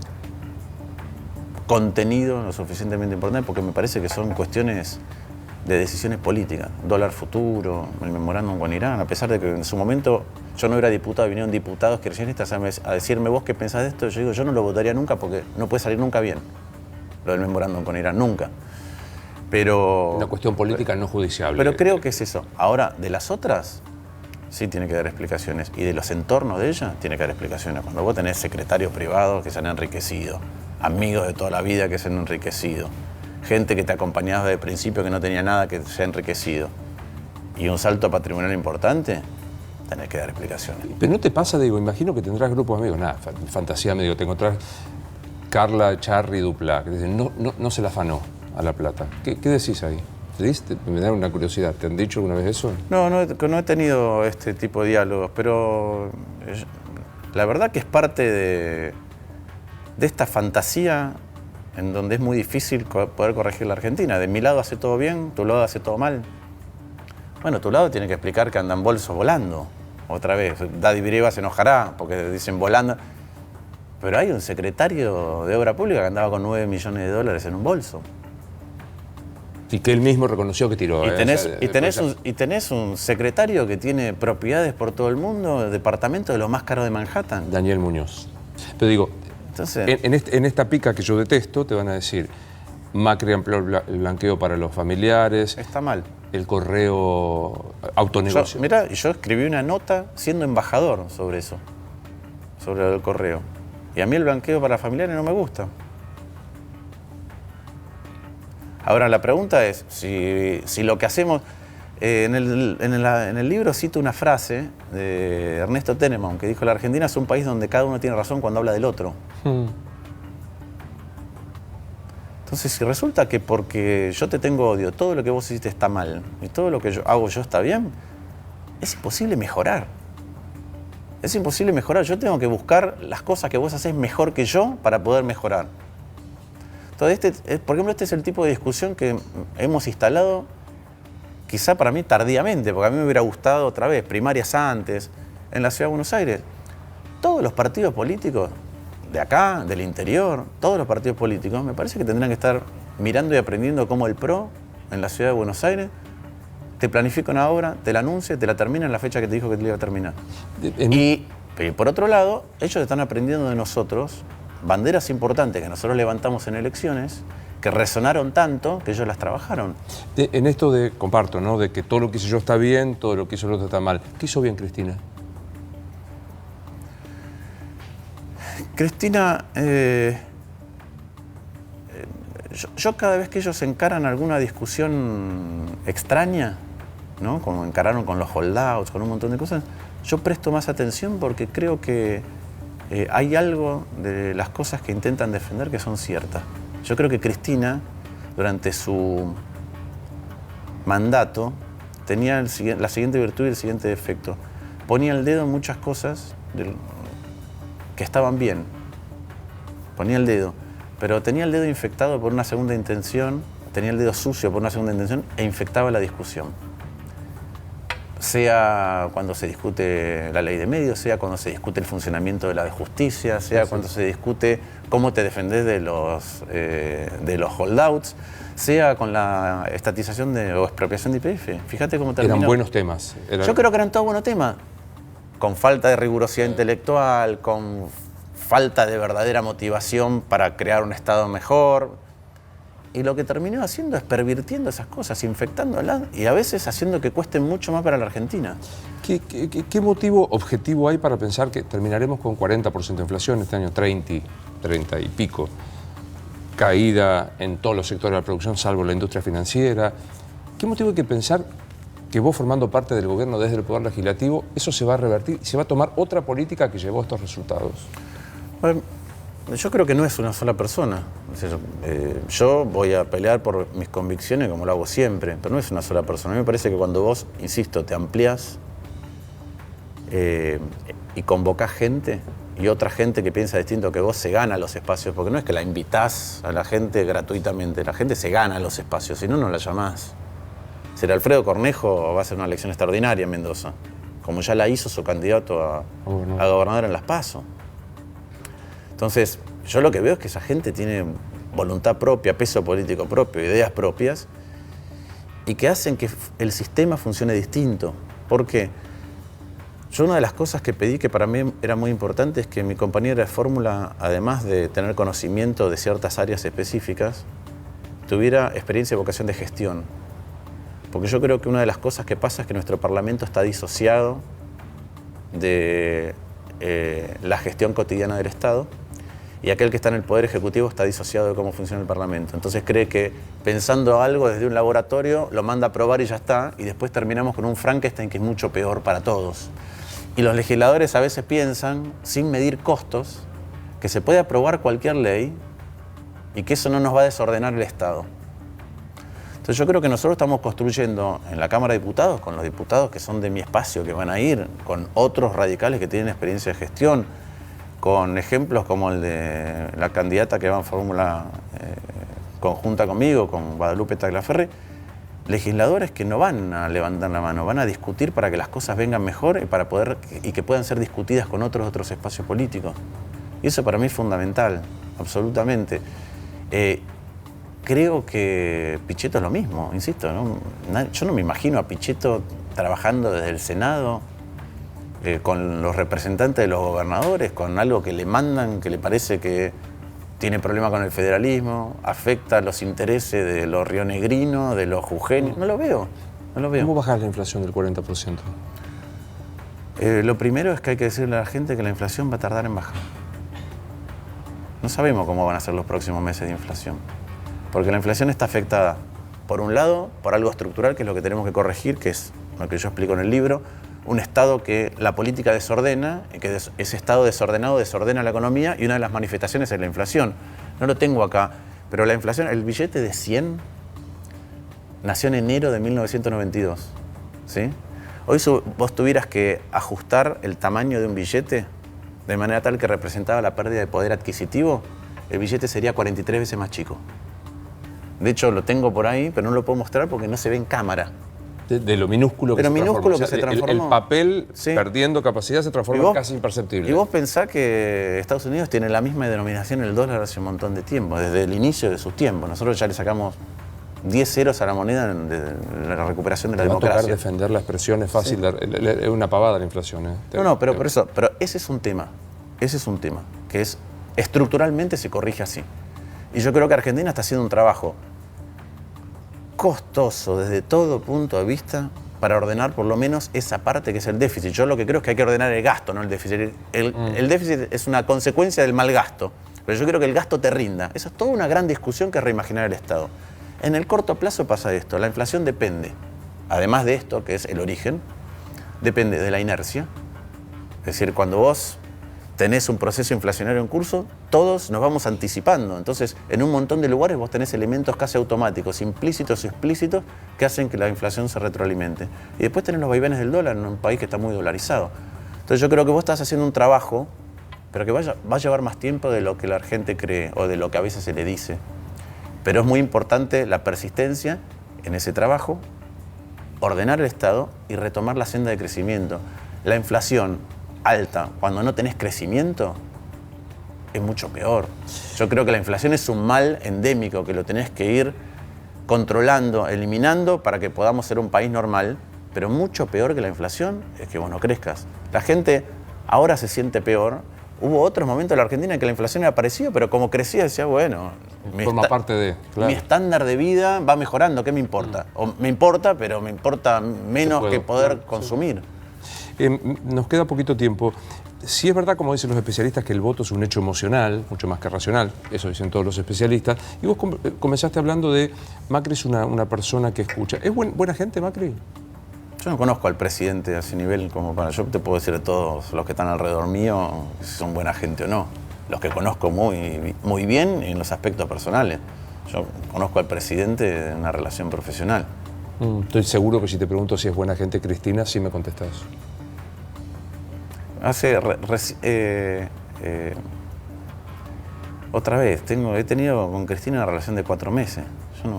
contenido lo suficientemente importante, porque me parece que son cuestiones de decisiones políticas. Dólar futuro, el memorándum con Irán, a pesar de que en su momento yo no era diputado, vinieron diputados kirchneristas a decirme vos qué pensás de esto. Yo digo, yo no lo votaría nunca porque no puede salir nunca bien lo del memorándum con Irán, nunca. Pero... Una cuestión política no judicial. Pero creo que es eso. Ahora, de las otras, sí tiene que dar explicaciones. Y de los entornos de ella, tiene que dar explicaciones. Cuando vos tenés secretarios privados que se han enriquecido, amigos de toda la vida que se han enriquecido, gente que te acompañaba desde el principio que no tenía nada que se ha enriquecido, y un salto patrimonial importante, tenés que dar explicaciones. Pero no te pasa, digo, imagino que tendrás grupos de amigos, nada, fantasía medio, te encontrás Carla, Charri, Dupla, que dicen, no se la afanó a la plata. ¿Qué decís ahí? Me da una curiosidad, ¿te han dicho alguna vez eso? No he tenido este tipo de diálogos, pero la verdad que es parte de esta fantasía en donde es muy difícil poder corregir la Argentina. De mi lado hace todo bien, tu lado hace todo mal. Bueno, tu lado tiene que explicar que andan bolsos volando. Otra vez, Daddy Brieva se enojará porque dicen volando. Pero hay un secretario de Obra Pública que andaba con 9 millones de dólares en un bolso. Y que él mismo reconoció que tiró. Y tenés un secretario que tiene propiedades por todo el mundo, departamento de lo más caro de Manhattan. Daniel Muñoz. Pero digo, entonces, en esta pica que yo detesto, te van a decir, Macri amplió el blanqueo para los familiares. Está mal. El correo autonegocio. Mirá, yo escribí una nota siendo embajador sobre eso, sobre el correo. Y a mí el blanqueo para familiares no me gusta. Ahora la pregunta es, si lo que hacemos... en el libro cito una frase de Ernesto Tenenbaum que dijo, la Argentina es un país donde cada uno tiene razón cuando habla del otro. Entonces, si resulta que porque yo te tengo odio, todo lo que vos hiciste está mal, y todo lo que yo hago yo está bien, es imposible mejorar. Es imposible mejorar. Yo tengo que buscar las cosas que vos hacés mejor que yo para poder mejorar. Entonces, por ejemplo, este es el tipo de discusión que hemos instalado, quizá para mí tardíamente, porque a mí me hubiera gustado otra vez, primarias antes, en la Ciudad de Buenos Aires. Todos los partidos políticos de acá, del interior, todos los partidos políticos, me parece que tendrán que estar mirando y aprendiendo cómo el PRO, en la Ciudad de Buenos Aires, te planifica una obra, te la anuncia, te la termina en la fecha que te dijo que te la iba a terminar. Y por otro lado, ellos están aprendiendo de nosotros banderas importantes que nosotros levantamos en elecciones, que resonaron tanto que ellos las trabajaron. En esto comparto, ¿no? De que todo lo que hice yo está bien, todo lo que hizo el otro está mal. ¿Qué hizo bien Cristina? Cristina, yo cada vez que ellos encaran alguna discusión extraña, ¿no? Como encararon con los holdouts, con un montón de cosas, yo presto más atención porque creo que hay algo de las cosas que intentan defender que son ciertas. Yo creo que Cristina, durante su mandato, tenía la siguiente virtud y el siguiente defecto. Ponía el dedo en muchas cosas que estaban bien. Ponía el dedo. Pero tenía el dedo infectado por una segunda intención, tenía el dedo sucio por una segunda intención e infectaba la discusión. Sea cuando se discute la ley de medios, sea cuando se discute el funcionamiento de la justicia, sea cuando se discute cómo te defendés de los holdouts, sea con la estatización o expropiación de YPF. Fíjate cómo terminó. Eran buenos temas. Yo creo que eran todos buenos temas. Con falta de rigurosidad intelectual, con falta de verdadera motivación para crear un Estado mejor. Y lo que terminó haciendo es pervirtiendo esas cosas, infectándolas y a veces haciendo que cuesten mucho más para la Argentina. ¿Qué motivo objetivo hay para pensar que terminaremos con 40% de inflación este año, 30 y pico? Caída en todos los sectores de la producción, salvo la industria financiera. ¿Qué motivo hay que pensar que vos, formando parte del gobierno desde el Poder Legislativo, eso se va a revertir y se va a tomar otra política que llevó a estos resultados? Bueno, yo creo que no es una sola persona. Es decir, yo voy a pelear por mis convicciones como lo hago siempre, pero no es una sola persona. A mí me parece que cuando vos, insisto, te ampliás y convocás gente y otra gente que piensa distinto que vos, se gana los espacios, porque no es que la invitás a la gente gratuitamente, la gente se gana los espacios, si no, no la llamás. Si Alfredo Cornejo va a hacer una elección extraordinaria en Mendoza, como ya la hizo su candidato a gobernador en Las PASO. Entonces, yo lo que veo es que esa gente tiene voluntad propia, peso político propio, ideas propias, y que hacen que el sistema funcione distinto. ¿Por qué? Yo una de las cosas que pedí, que para mí era muy importante, es que mi compañera de fórmula, además de tener conocimiento de ciertas áreas específicas, tuviera experiencia y vocación de gestión. Porque yo creo que una de las cosas que pasa es que nuestro Parlamento está disociado de la gestión cotidiana del Estado, y aquel que está en el Poder Ejecutivo está disociado de cómo funciona el Parlamento. Entonces cree que pensando algo desde un laboratorio lo manda a probar y ya está, y después terminamos con un Frankenstein que es mucho peor para todos. Y los legisladores a veces piensan, sin medir costos, que se puede aprobar cualquier ley y que eso no nos va a desordenar el Estado. Entonces yo creo que nosotros estamos construyendo en la Cámara de Diputados, con los diputados que son de mi espacio, que van a ir, con otros radicales que tienen experiencia de gestión, con ejemplos como el de la candidata que va en fórmula conjunta conmigo, con Guadalupe Tagliaferri, legisladores que no van a levantar la mano, van a discutir para que las cosas vengan mejor y que puedan ser discutidas con otros espacios políticos. Y eso para mí es fundamental, absolutamente. Creo que Pichetto es lo mismo, insisto, ¿no? Yo no me imagino a Pichetto trabajando desde el Senado, con los representantes de los gobernadores, con algo que le mandan, que le parece que tiene problema con el federalismo, afecta los intereses de los rionegrinos, de los jujeños. No lo veo, no lo veo. ¿Cómo bajar la inflación del 40%? Lo primero es que hay que decirle a la gente que la inflación va a tardar en bajar. No sabemos cómo van a ser los próximos meses de inflación, porque la inflación está afectada, por un lado, por algo estructural, que es lo que tenemos que corregir, que es lo que yo explico en el libro, un Estado que la política desordena, y que ese Estado desordenado desordena la economía, y una de las manifestaciones es la inflación. No lo tengo acá, pero la inflación, el billete de 100 nació en enero de 1992, ¿sí? Hoy vos tuvieras que ajustar el tamaño de un billete de manera tal que representaba la pérdida de poder adquisitivo, el billete sería 43 veces más chico. De hecho, lo tengo por ahí, pero no lo puedo mostrar porque no se ve en cámara. De lo minúsculo que pero se minúsculo transformó. Que se transformó. El papel, sí, perdiendo capacidad, se transforma casi imperceptible. Y vos pensás que Estados Unidos tiene la misma denominación el dólar hace un montón de tiempo, desde el inicio de sus tiempos. Nosotros ya le sacamos 10 ceros a la moneda de la recuperación de la democracia. Va a tocar defender la expresión, es fácil, sí. Es una pavada la inflación. No, pero por eso, pero ese es un tema, que es estructuralmente se corrige así. Y yo creo que Argentina está haciendo un trabajo costoso desde todo punto de vista para ordenar por lo menos esa parte que es el déficit. Yo lo que creo es que hay que ordenar el gasto, no el déficit. El déficit es una consecuencia del mal gasto, pero yo creo que el gasto te rinda. Eso es toda una gran discusión que es reimaginar el Estado. En el corto plazo pasa esto, la inflación depende, además de esto que es el origen, depende de la inercia, Es decir, cuando vos tenés un proceso inflacionario en curso, todos nos vamos anticipando. Entonces, en un montón de lugares vos tenés elementos casi automáticos, implícitos y explícitos, que hacen que la inflación se retroalimente. Y después tenés los vaivenes del dólar en un país que está muy dolarizado. Entonces yo creo que vos estás haciendo un trabajo, pero que va a llevar más tiempo de lo que la gente cree o de lo que a veces se le dice. Pero es muy importante la persistencia en ese trabajo, ordenar el Estado y retomar la senda de crecimiento. La inflación alta, cuando no tenés crecimiento, es mucho peor. Yo creo que la inflación es un mal endémico que lo tenés que ir controlando, eliminando para que podamos ser un país normal, pero mucho peor que la inflación es que vos no crezcas. La gente ahora se siente peor. Hubo otros momentos en la Argentina en que la inflación era parecida, pero como crecía decía, bueno, forma parte de, claro. Mi estándar de vida va mejorando, ¿qué me importa? O me importa, pero me importa menos que poder consumir. Nos queda poquito tiempo. Sí es verdad, como dicen los especialistas, que el voto es un hecho emocional, mucho más que racional, eso dicen todos los especialistas. Y vos comenzaste hablando de Macri es una persona que escucha. ¿Es buena gente, Macri? Yo no conozco al presidente a ese nivel como para... Yo te puedo decir a todos los que están alrededor mío si son buena gente o no. Los que conozco muy bien en los aspectos personales. Yo conozco al presidente en una relación profesional. Estoy seguro que si te pregunto si es buena gente Cristina, sí me contestás. Otra vez, he tenido con Cristina una relación de 4 meses. Yo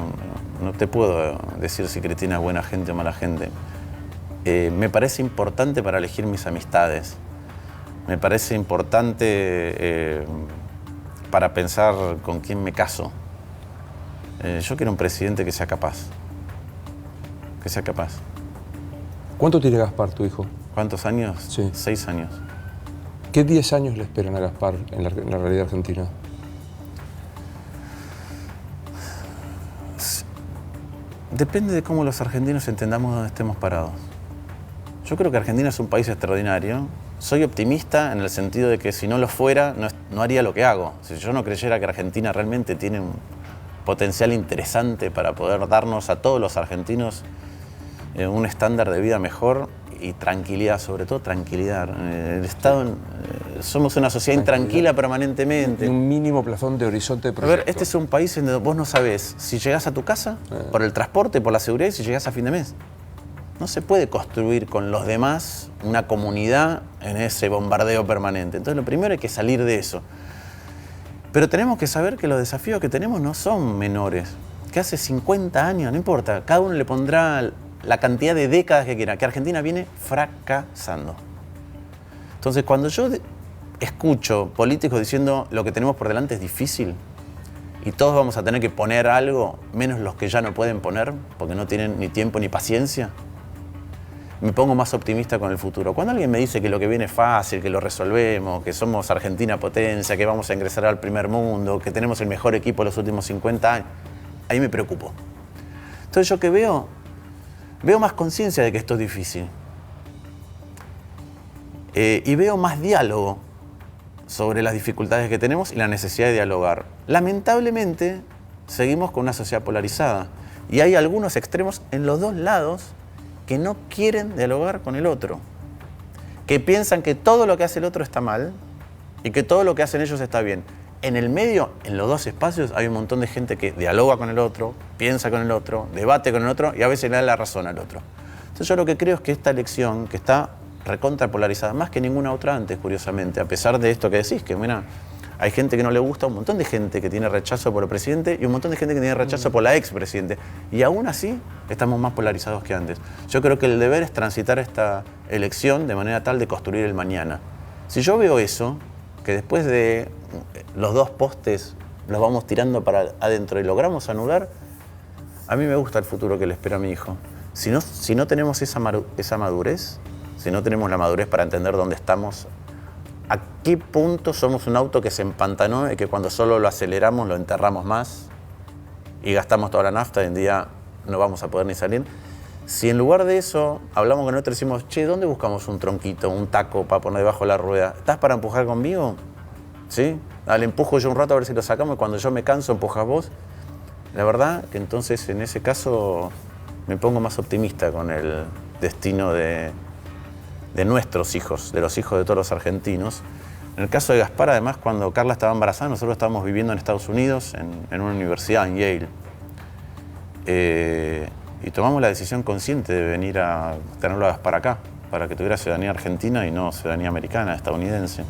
no te puedo decir si Cristina es buena gente o mala gente. Me parece importante para elegir mis amistades. Me parece importante para pensar con quién me caso. Yo quiero un presidente que sea capaz. Que sea capaz. ¿Cuánto tiene Gaspar, tu hijo? ¿Cuántos años? Sí. 6 años. ¿Qué 10 años le esperan a Gaspar en la realidad argentina? Depende de cómo los argentinos entendamos dónde estemos parados. Yo creo que Argentina es un país extraordinario. Soy optimista en el sentido de que si no lo fuera, no haría lo que hago. Si yo no creyera que Argentina realmente tiene un potencial interesante para poder darnos a todos los argentinos un estándar de vida mejor y tranquilidad, sobre todo tranquilidad. El Estado, somos una sociedad intranquila permanentemente. Un mínimo plafón de horizonte de proyecto. A ver, este es un país en donde vos no sabés si llegás a tu casa por el transporte, por la seguridad y si llegás a fin de mes. No se puede construir con los demás una comunidad en ese bombardeo permanente. Entonces, lo primero hay que salir de eso. Pero tenemos que saber que los desafíos que tenemos no son menores. Que hace 50 años, no importa, cada uno le pondrá la cantidad de décadas que quiera, que Argentina viene fracasando. Entonces, cuando yo escucho políticos diciendo lo que tenemos por delante es difícil y todos vamos a tener que poner algo, menos los que ya no pueden poner, porque no tienen ni tiempo ni paciencia, me pongo más optimista con el futuro. Cuando alguien me dice que lo que viene es fácil, que lo resolvemos, que somos Argentina potencia, que vamos a ingresar al primer mundo, que tenemos el mejor equipo de los últimos 50 años, ahí me preocupo. Entonces, ¿yo qué veo? Veo más conciencia de que esto es difícil. Y veo más diálogo sobre las dificultades que tenemos y la necesidad de dialogar. Lamentablemente, seguimos con una sociedad polarizada. Y hay algunos extremos en los dos lados que no quieren dialogar con el otro. Que piensan que todo lo que hace el otro está mal y que todo lo que hacen ellos está bien. En el medio, en los dos espacios, hay un montón de gente que dialoga con el otro, piensa con el otro, debate con el otro y a veces le da la razón al otro. Entonces yo lo que creo es que esta elección, que está recontra polarizada, más que ninguna otra antes, curiosamente, a pesar de esto que decís, que mira, hay gente que no le gusta, un montón de gente que tiene rechazo por el presidente y un montón de gente que tiene rechazo por la expresidente. Y aún así, estamos más polarizados que antes. Yo creo que el deber es transitar esta elección de manera tal de construir el mañana. Si yo veo eso, que después de los dos postes los vamos tirando para adentro y logramos anudar, a mí me gusta el futuro que le espera a mi hijo. Si no tenemos esa madurez, si no tenemos la madurez para entender dónde estamos, a qué punto somos un auto que se empantanó y que cuando solo lo aceleramos lo enterramos más y gastamos toda la nafta y en día no vamos a poder ni salir. Si en lugar de eso hablamos con nosotros y decimos, che, ¿dónde buscamos un tronquito, un taco para poner debajo de la rueda? ¿Estás para empujar conmigo? ¿Sí? Dale, empujo yo un rato a ver si lo sacamos y cuando yo me canso empujas vos. La verdad que entonces en ese caso me pongo más optimista con el destino de de nuestros hijos, de los hijos de todos los argentinos. En el caso de Gaspar, además, cuando Carla estaba embarazada, nosotros estábamos viviendo en Estados Unidos, en una universidad, en Yale. Y tomamos la decisión consciente de venir a tenerlo a Gaspar acá, para que tuviera ciudadanía argentina y no ciudadanía americana, estadounidense.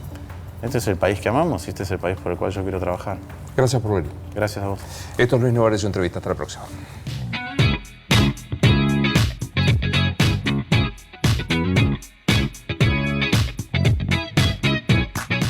Este es el país que amamos y este es el país por el cual yo quiero trabajar. Gracias por venir. Gracias a vos. Esto es Luis Novarecio Entrevista. Hasta la próxima.